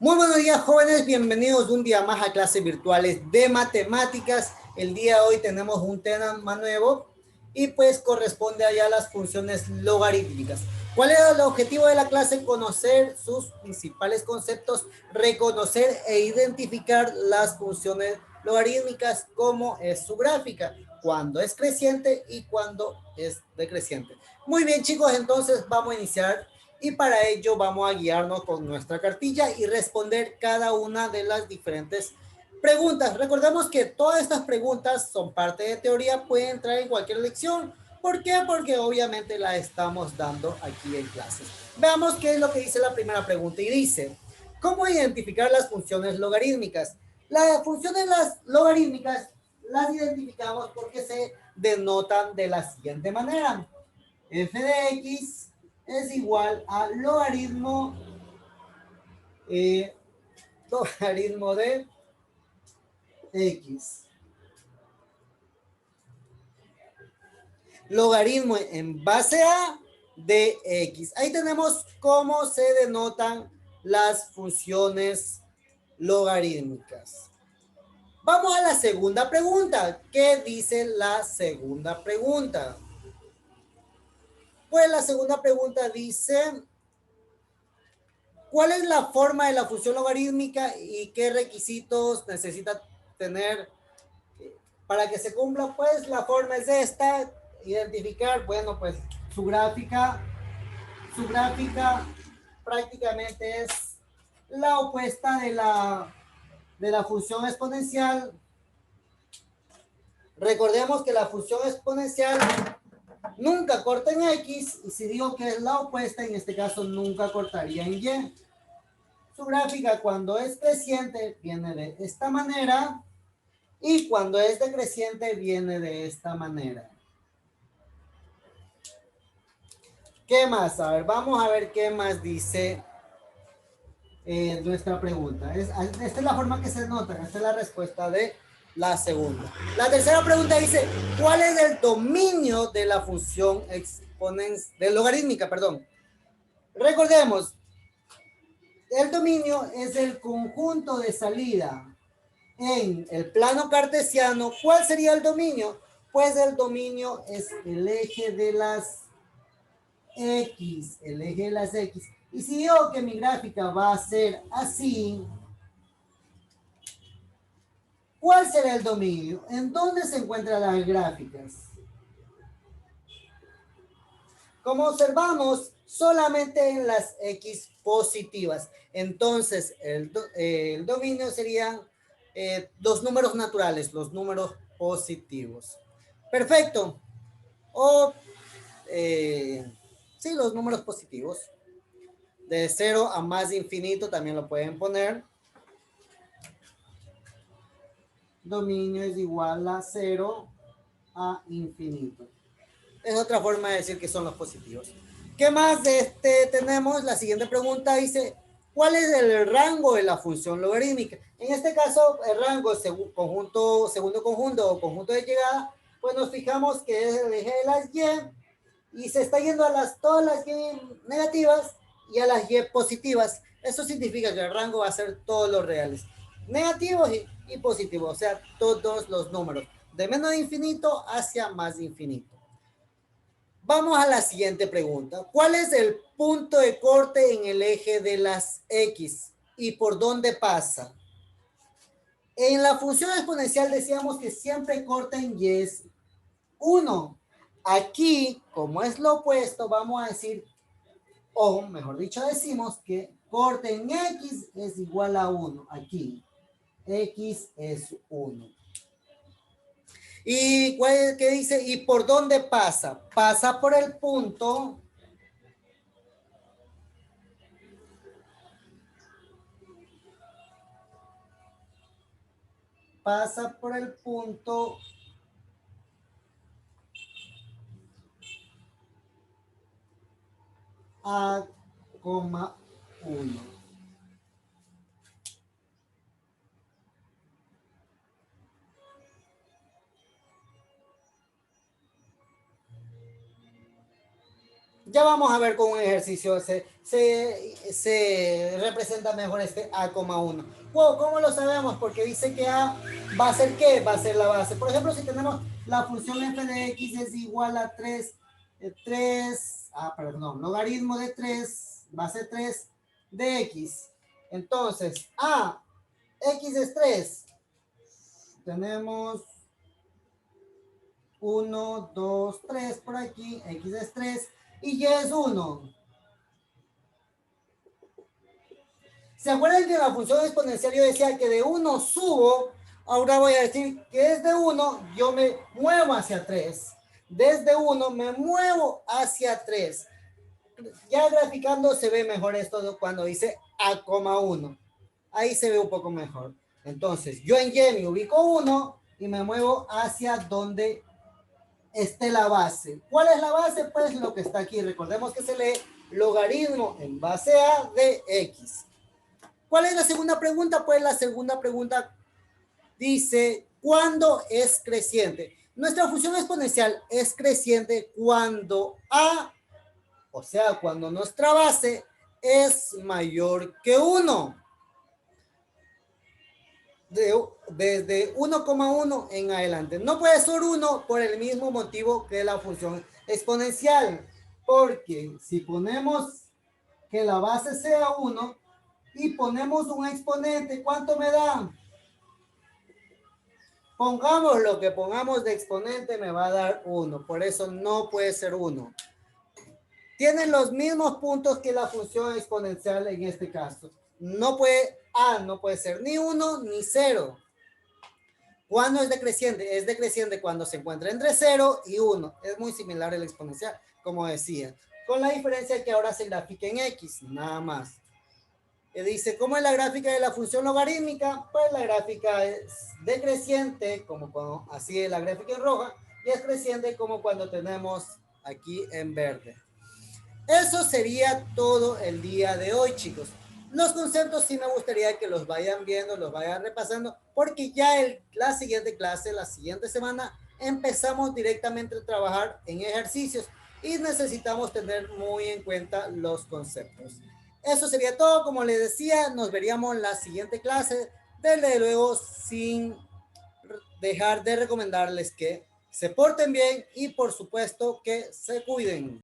Muy buenos días, jóvenes, bienvenidos un día más a clases virtuales de matemáticas. El día de hoy tenemos un tema más nuevo y pues corresponde allá a las funciones logarítmicas. ¿Cuál era el objetivo de la clase? Conocer sus principales conceptos, reconocer e identificar las funciones logarítmicas, como es su gráfica, cuando es creciente y cuando es decreciente. Muy bien, chicos, entonces vamos a iniciar y para ello vamos a guiarnos con nuestra cartilla y responder cada una de las diferentes preguntas. Recordemos que todas estas preguntas son parte de teoría, pueden entrar en cualquier lección. ¿Por qué? Porque obviamente la estamos dando aquí en clases. Veamos qué es lo que dice la primera pregunta y dice, ¿cómo identificar las funciones logarítmicas? Las funciones logarítmicas las identificamos porque se denotan de la siguiente manera. F de X es igual a logaritmo de X. Logaritmo en base a de X. Ahí tenemos cómo se denotan las funciones logarítmicas. Vamos a la segunda pregunta. ¿Qué dice la segunda pregunta? Pues la segunda pregunta dice, ¿cuál es la forma de la función logarítmica y qué requisitos necesita tener para que se cumpla? Pues la forma es esta, identificar, bueno, pues su gráfica prácticamente es la opuesta de la función exponencial. Recordemos que la función exponencial nunca corta en X, y si digo que es la opuesta, en este caso nunca cortaría en Y. Su gráfica cuando es creciente viene de esta manera y cuando es decreciente viene de esta manera. ¿Qué más? A ver, vamos a ver qué más dice nuestra pregunta. Esta es la forma que se nota, esta es la respuesta de la segunda. La tercera pregunta dice, ¿cuál es el dominio de la función logarítmica? Perdón. Recordemos, el dominio es el conjunto de salida en el plano cartesiano. ¿Cuál sería el dominio? Pues el dominio es el eje de las X, el eje de las X. Y si digo que mi gráfica va a ser así, ¿cuál será el dominio? ¿En dónde se encuentran las gráficas? Como observamos, solamente en las X positivas. Entonces, el dominio serían los números naturales, los números positivos. Perfecto. O, sí, los números positivos. De 0 a más de infinito también lo pueden poner. Dominio es igual a 0 a infinito. Es otra forma de decir que son los positivos. ¿Qué más tenemos? La siguiente pregunta dice, ¿cuál es el rango de la función logarítmica? En este caso, el rango segundo conjunto o conjunto de llegada, pues nos fijamos que es el eje de las Y se está yendo a todas las Y negativas y a las Y positivas. Eso significa que el rango va a ser todos los reales, negativos y positivos, o sea, todos los números, de menos de infinito hacia más de infinito. Vamos a la siguiente pregunta. ¿Cuál es el punto de corte en el eje de las X y por dónde pasa? En la función exponencial decíamos que siempre corta en Y es 1. Aquí, como es lo opuesto, vamos a decir, o mejor dicho, decimos que corte en X es igual a 1. Aquí, X es 1. ¿Y qué dice? ¿Y por dónde pasa? Pasa por el punto A, 1. Ya vamos a ver con un ejercicio se representa mejor este A,1. Wow, ¿cómo lo sabemos? Porque dice que A va a ser ¿qué? Va a ser la base. Por ejemplo, si tenemos la función f de x es igual a 3, perdón, logaritmo de 3, base 3 de x. Entonces, x es 3. Tenemos 1, 2, 3 por aquí, x es 3 y y es 1. ¿Se acuerdan que en la función exponencial yo decía que de 1 subo? Ahora voy a decir que desde 1 yo me muevo hacia 3. Desde 1 me muevo hacia 3. Ya graficando se ve mejor esto cuando dice A,1. Ahí se ve un poco mejor. Entonces, yo en Y me ubico 1 y me muevo hacia donde esté la base. ¿Cuál es la base? Pues lo que está aquí. Recordemos que se lee logaritmo en base a de x. ¿Cuál es la segunda pregunta? Pues la segunda pregunta dice, ¿cuándo es creciente? Nuestra función exponencial es creciente cuando A, o sea, cuando nuestra base es mayor que 1. Desde 1,1 en adelante. No puede ser 1 por el mismo motivo que la función exponencial. Porque si ponemos que la base sea 1 y ponemos un exponente, ¿cuánto me da? Pongamos lo que pongamos de exponente, me va a dar 1. Por eso no puede ser 1. Tienen los mismos puntos que la función exponencial en este caso. No puede ser ni 1 ni 0. ¿Cuándo es decreciente? Es decreciente cuando se encuentra entre 0 y 1. Es muy similar al exponencial, como decía. Con la diferencia que ahora se grafica en X, nada más. Dice, ¿cómo es la gráfica de la función logarítmica? Pues la gráfica es decreciente, como cuando así es la gráfica en roja, y es creciente como cuando tenemos aquí en verde. Eso sería todo el día de hoy, chicos. Los conceptos sí me gustaría que los vayan viendo, los vayan repasando, porque ya la siguiente clase, la siguiente semana, empezamos directamente a trabajar en ejercicios y necesitamos tener muy en cuenta los conceptos. Eso sería todo. Como les decía, nos veríamos en la siguiente clase. Desde luego, sin dejar de recomendarles que se porten bien y por supuesto que se cuiden.